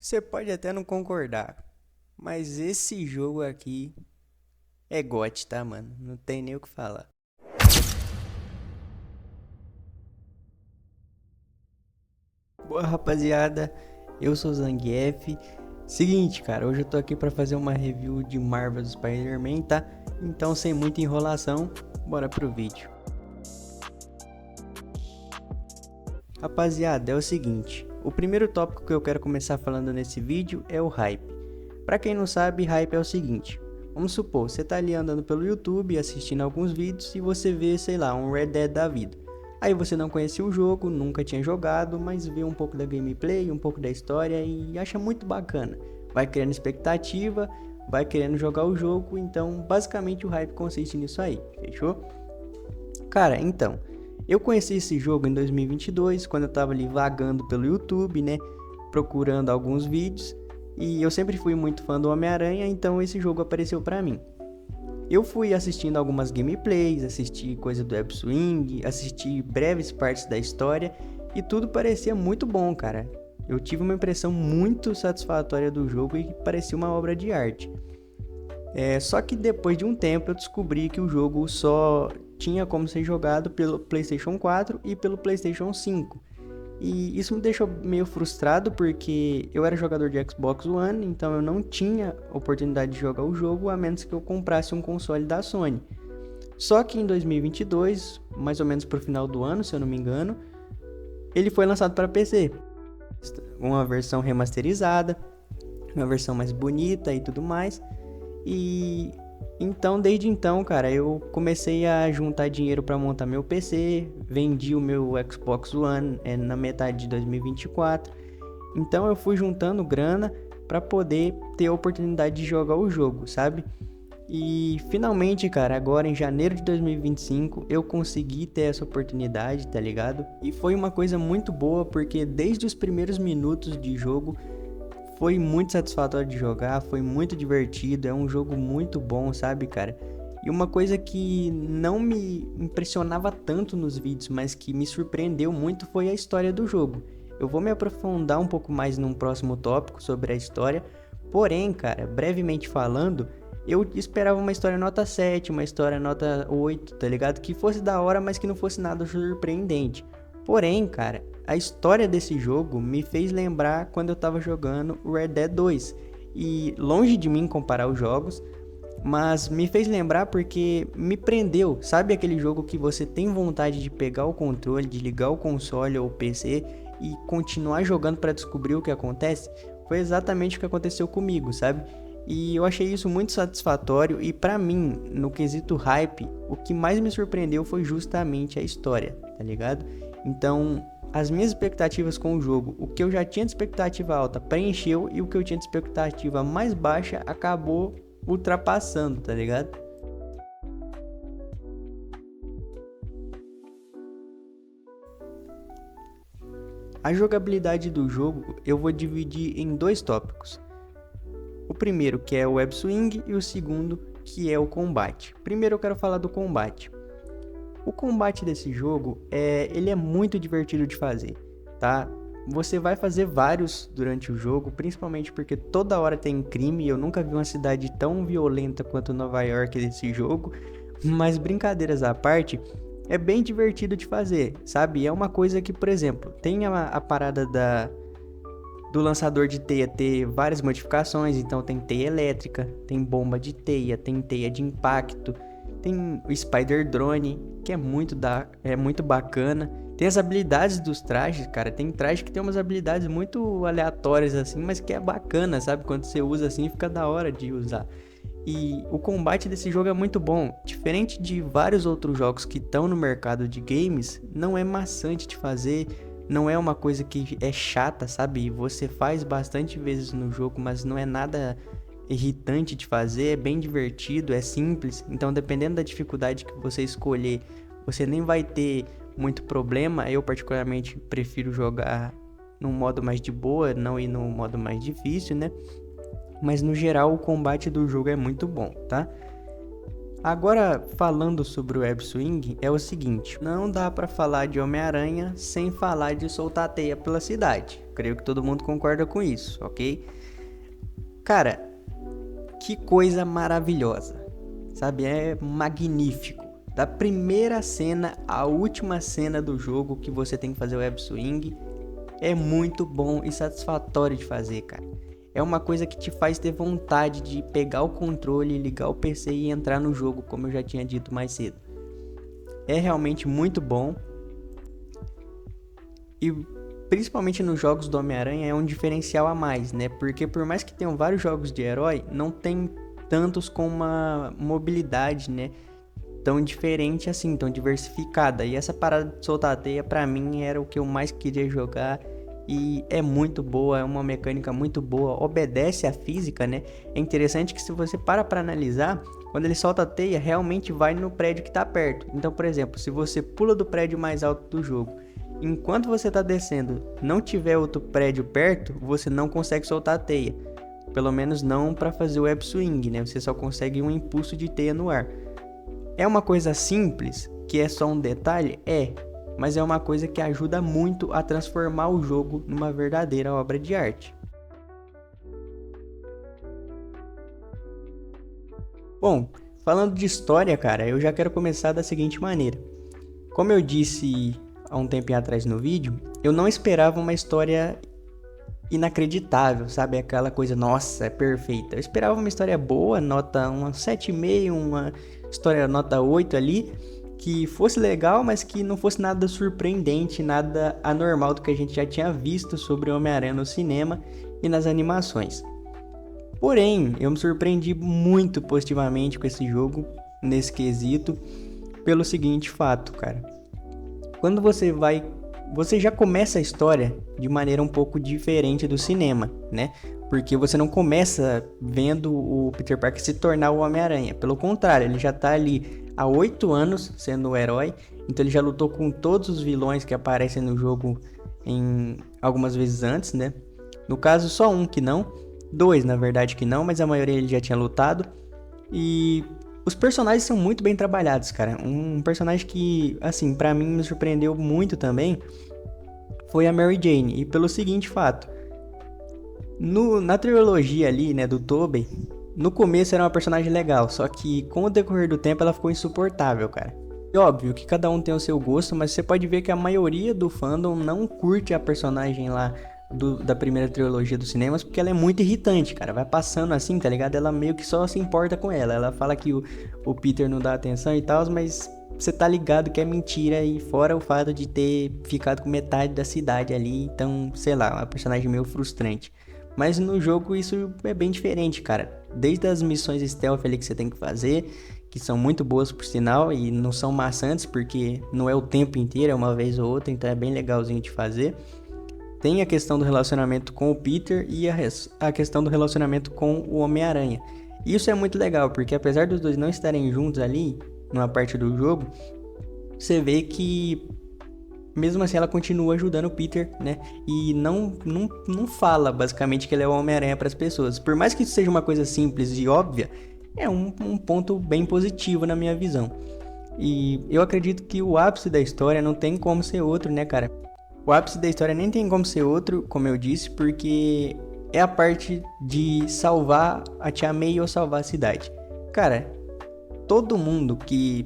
Você pode até não concordar, mas esse jogo aqui é GOT, tá, mano? Não tem nem o que falar. Boa, rapaziada, eu sou o Zangief. Seguinte, cara, hoje eu tô aqui pra fazer uma review de Marvel Spider-Man, tá? Então, sem muita enrolação, bora pro vídeo. Rapaziada, é o seguinte, o primeiro tópico que eu quero começar falando nesse vídeo é o hype. Pra quem não sabe, hype é o seguinte: vamos supor, você tá ali andando pelo YouTube, assistindo alguns vídeos e você vê, sei lá, um Red Dead da vida. Aí você não conhecia o jogo, nunca tinha jogado, mas vê um pouco da gameplay, um pouco da história e acha muito bacana. Vai criando expectativa, vai querendo jogar o jogo, então basicamente o hype consiste nisso aí, fechou? Cara, então, eu conheci esse jogo em 2022, quando eu tava ali vagando pelo YouTube, né, procurando alguns vídeos, e eu sempre fui muito fã do Homem-Aranha, então esse jogo apareceu pra mim. Eu fui assistindo algumas gameplays, assisti coisa do Web Swing, assisti breves partes da história, e tudo parecia muito bom, cara. Eu tive uma impressão muito satisfatória do jogo e parecia uma obra de arte. Só que depois de um tempo eu descobri que o jogo só tinha como ser jogado pelo PlayStation 4 e pelo PlayStation 5. E isso me deixou meio frustrado porque eu era jogador de Xbox One, então eu não tinha oportunidade de jogar o jogo a menos que eu comprasse um console da Sony. Só que em 2022, mais ou menos pro final do ano, se eu não me engano, ele foi lançado para PC. Uma versão remasterizada, uma versão mais bonita e tudo mais. E então, desde então, cara, eu comecei a juntar dinheiro para montar meu PC, vendi o meu Xbox One na metade de 2024. Então, eu fui juntando grana para poder ter a oportunidade de jogar o jogo, sabe? E finalmente, cara, agora em janeiro de 2025, eu consegui ter essa oportunidade, tá ligado? E foi uma coisa muito boa porque desde os primeiros minutos de jogo foi muito satisfatório de jogar, foi muito divertido, é um jogo muito bom, sabe, cara? E uma coisa que não me impressionava tanto nos vídeos, mas que me surpreendeu muito foi a história do jogo. Eu vou me aprofundar um pouco mais num próximo tópico sobre a história, porém, cara, brevemente falando, eu esperava uma história nota 7, uma história nota 8, tá ligado? Que fosse da hora, mas que não fosse nada surpreendente. Porém, cara, a história desse jogo me fez lembrar quando eu tava jogando o Red Dead 2. E longe de mim comparar os jogos, mas me fez lembrar porque me prendeu. Sabe aquele jogo que você tem vontade de pegar o controle, de ligar o console ou o PC e continuar jogando para descobrir o que acontece? Foi exatamente o que aconteceu comigo, sabe? E eu achei isso muito satisfatório e pra mim, no quesito hype, o que mais me surpreendeu foi justamente a história, tá ligado? Então, as minhas expectativas com o jogo, o que eu já tinha de expectativa alta preencheu e o que eu tinha de expectativa mais baixa acabou ultrapassando, tá ligado? A jogabilidade do jogo eu vou dividir em dois tópicos. O primeiro que é o web swing e o segundo que é o combate. Primeiro eu quero falar do combate. O combate desse jogo ele é muito divertido de fazer, tá? Você vai fazer vários durante o jogo, principalmente porque toda hora tem crime. Eu nunca vi uma cidade tão violenta quanto Nova York desse jogo. Mas brincadeiras à parte, é bem divertido de fazer, sabe? É uma coisa que, por exemplo, tem a parada do lançador de teia ter várias modificações. Então tem teia elétrica, tem bomba de teia, tem teia de impacto, tem o Spider Drone, que é muito bacana. Tem as habilidades dos trajes, cara. Tem traje que tem umas habilidades muito aleatórias assim, mas que é bacana, sabe? Quando você usa assim, fica da hora de usar. E o combate desse jogo é muito bom. Diferente de vários outros jogos que estão no mercado de games, não é maçante de fazer, não é uma coisa que é chata, sabe? Você faz bastante vezes no jogo, mas não é nada irritante de fazer, é bem divertido, é simples. Então, dependendo da dificuldade que você escolher, você nem vai ter muito problema. Eu, particularmente, prefiro jogar num modo mais de boa, não ir no modo mais difícil, né? Mas no geral o combate do jogo é muito bom, tá? Agora, falando sobre o web swing, é o seguinte, não dá pra falar de Homem-Aranha sem falar de soltar a teia pela cidade. Creio que todo mundo concorda com isso, ok? Cara, que coisa maravilhosa, sabe? É magnífico. Da primeira cena à última cena do jogo que você tem que fazer o web swing, é muito bom e satisfatório de fazer, cara. É uma coisa que te faz ter vontade de pegar o controle, ligar o PC e entrar no jogo, como eu já tinha dito mais cedo. É realmente muito bom. E principalmente nos jogos do Homem-Aranha é um diferencial a mais, né? Porque por mais que tenham vários jogos de herói, não tem tantos com uma mobilidade, né? Tão diferente assim, tão diversificada. E essa parada de soltar a teia, pra mim, era o que eu mais queria jogar. E é muito boa, é uma mecânica muito boa, obedece à física, né? É interessante que se você para pra analisar, quando ele solta a teia, realmente vai no prédio que tá perto. Então, por exemplo, se você pula do prédio mais alto do jogo, enquanto você tá descendo, não tiver outro prédio perto, você não consegue soltar a teia. Pelo menos não para fazer o web swing, né? Você só consegue um impulso de teia no ar. É uma coisa simples, que é só um detalhe? É, mas é uma coisa que ajuda muito a transformar o jogo numa verdadeira obra de arte. Bom, falando de história, cara, eu já quero começar da seguinte maneira. Como eu disse há um tempinho atrás no vídeo, eu não esperava uma história inacreditável, sabe? Aquela coisa, nossa, é perfeita. Eu esperava uma história boa, nota uma 7,5, uma história nota 8 ali, que fosse legal, mas que não fosse nada surpreendente, nada anormal do que a gente já tinha visto sobre o Homem-Aranha no cinema e nas animações. Porém, eu me surpreendi muito positivamente com esse jogo, nesse quesito, pelo seguinte fato, cara. Quando você já começa a história de maneira um pouco diferente do cinema, né? Porque você não começa vendo o Peter Parker se tornar o Homem-Aranha. Pelo contrário, ele já tá ali há 8 anos sendo o herói. Então ele já lutou com todos os vilões que aparecem no jogo em algumas vezes antes, né? No caso, só um que não. 2, na verdade, que não, mas a maioria ele já tinha lutado. E os personagens são muito bem trabalhados, cara. Um personagem que, assim, pra mim me surpreendeu muito também foi a Mary Jane. E pelo seguinte fato. Na trilogia ali, né, do Tobey, no começo era uma personagem legal, só que com o decorrer do tempo ela ficou insuportável, cara. E óbvio que cada um tem o seu gosto, mas você pode ver que a maioria do fandom não curte a personagem lá da primeira trilogia dos cinemas, porque ela é muito irritante, cara. Vai passando assim, tá ligado? Ela meio que só se importa com ela. Ela fala que o Peter não dá atenção e tal, mas você tá ligado que é mentira, e fora o fato de ter ficado com metade da cidade ali, então, sei lá, uma personagem meio frustrante. Mas no jogo isso é bem diferente, cara. Desde as missões stealth ali que você tem que fazer, que são muito boas por sinal, e não são maçantes, porque não é o tempo inteiro, é uma vez ou outra, então é bem legalzinho de fazer. Tem a questão do relacionamento com o Peter e a questão do relacionamento com o Homem-Aranha. Isso é muito legal, porque apesar dos dois não estarem juntos ali, numa parte do jogo, você vê que mesmo assim ela continua ajudando o Peter, né? E não fala basicamente que ele é o Homem-Aranha para as pessoas. Por mais que isso seja uma coisa simples e óbvia, é um ponto bem positivo na minha visão. E eu acredito que o ápice da história não tem como ser outro, né, cara? O ápice da história nem tem como ser outro, como eu disse, porque é a parte de salvar a Tia May ou salvar a cidade. Cara, todo mundo que,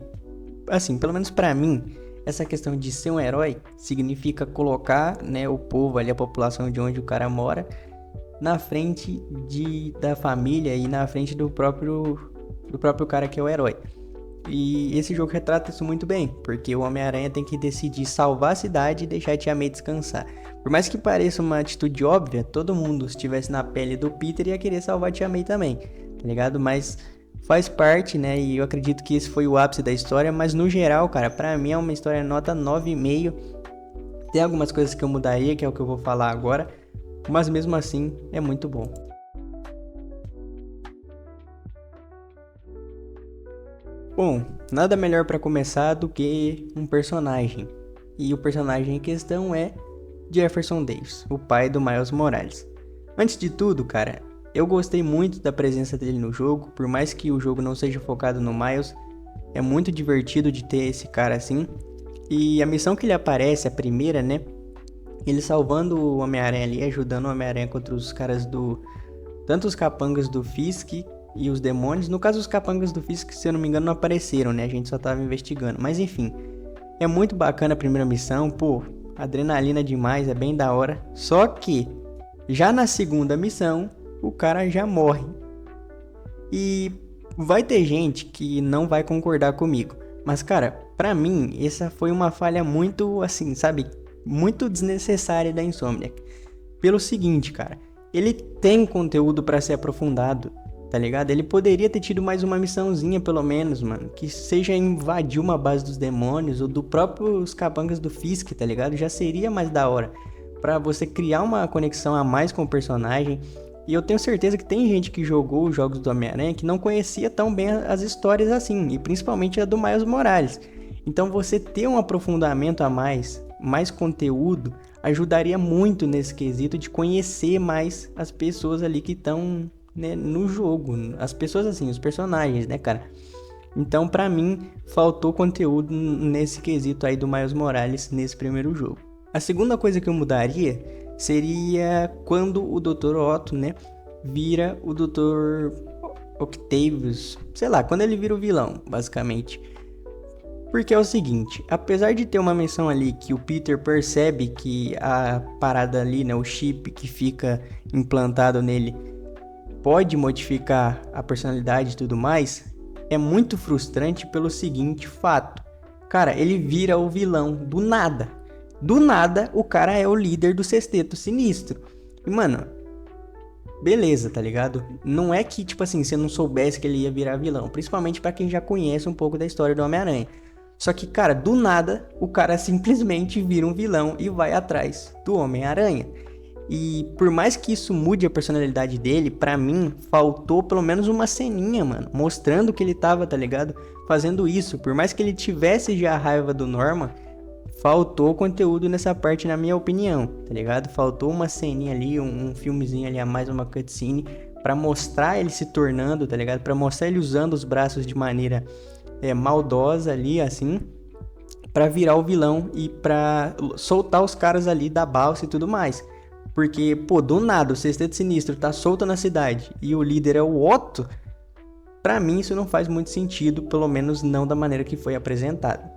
assim, pelo menos pra mim, essa questão de ser um herói significa colocar, né, o povo ali, a população de onde o cara mora, na frente da família e na frente do próprio cara que é o herói. E esse jogo retrata isso muito bem, porque o Homem-Aranha tem que decidir salvar a cidade e deixar a Tia May descansar. Por mais que pareça uma atitude óbvia, todo mundo, se estivesse na pele do Peter, ia querer salvar a Tia May também, tá ligado? Mas faz parte, né? E eu acredito que esse foi o ápice da história, mas no geral, cara, pra mim é uma história nota 9,5. Tem algumas coisas que eu mudaria, que é o que eu vou falar agora, mas mesmo assim é muito bom. Bom, nada melhor para começar do que um personagem. E o personagem em questão é Jefferson Davis, o pai do Miles Morales. Antes de tudo, cara, eu gostei muito da presença dele no jogo, por mais que o jogo não seja focado no Miles, É muito divertido de ter esse cara assim. E a missão que ele aparece, a primeira, né? Ele salvando o Homem-Aranha ali, ajudando o Homem-Aranha contra os caras do... Tanto os capangas do Fisk e os demônios. No caso, os capangas do Fisk, se eu não me engano, não apareceram, né? A gente só tava investigando. Mas enfim, é muito bacana a primeira missão. Pô, adrenalina demais, é bem da hora. Só que, já na segunda missão, o cara já morre. E vai ter gente que não vai concordar comigo. Mas, cara, pra mim, essa foi uma falha muito, assim, sabe? Muito desnecessária da Insomniac. Pelo seguinte, cara. Ele tem conteúdo pra ser aprofundado, tá ligado? Ele poderia ter tido mais uma missãozinha, pelo menos, mano. Que seja invadir uma base dos demônios ou do próprio os capangas do Fisk, tá ligado? Já seria mais da hora. Pra você criar uma conexão a mais com o personagem. E eu tenho certeza que tem gente que jogou os jogos do Homem-Aranha que não conhecia tão bem as histórias assim, e principalmente a do Miles Morales. Então você ter um aprofundamento a mais conteúdo, ajudaria muito nesse quesito de conhecer mais as pessoas ali que estão, né, no jogo. As pessoas assim, os personagens, né, cara? Então, pra mim, faltou conteúdo nesse quesito aí do Miles Morales nesse primeiro jogo. A segunda coisa que eu mudaria seria quando o Dr. Otto, né, vira o Dr. Octavius, sei lá, quando ele vira o vilão, basicamente. Porque é o seguinte, apesar de ter uma menção ali que o Peter percebe que a parada ali, né, o chip que fica implantado nele pode modificar a personalidade e tudo mais, é muito frustrante pelo seguinte fato. Cara, ele vira o vilão do nada. Do nada, o cara é o líder do Sexteto Sinistro. E, mano, beleza, tá ligado? Não é que, tipo assim, você não soubesse que ele ia virar vilão. Principalmente pra quem já conhece um pouco da história do Homem-Aranha. Só que, cara, do nada, o cara simplesmente vira um vilão e vai atrás do Homem-Aranha. E por mais que isso mude a personalidade dele, pra mim, faltou pelo menos uma ceninha, mano. Mostrando que ele tava, tá ligado? Fazendo isso. Por mais que ele tivesse já a raiva do Norman, faltou conteúdo nessa parte, na minha opinião, tá ligado? Faltou uma ceninha ali, um filmezinho ali a mais, uma cutscene, pra mostrar ele se tornando, tá ligado? Pra mostrar ele usando os braços de maneira maldosa ali, assim, pra virar o vilão e pra soltar os caras ali da balsa e tudo mais. Porque, pô, do nada, o Sexteto Sinistro tá solto na cidade e o líder é o Otto. Pra mim isso não faz muito sentido, pelo menos não da maneira que foi apresentado.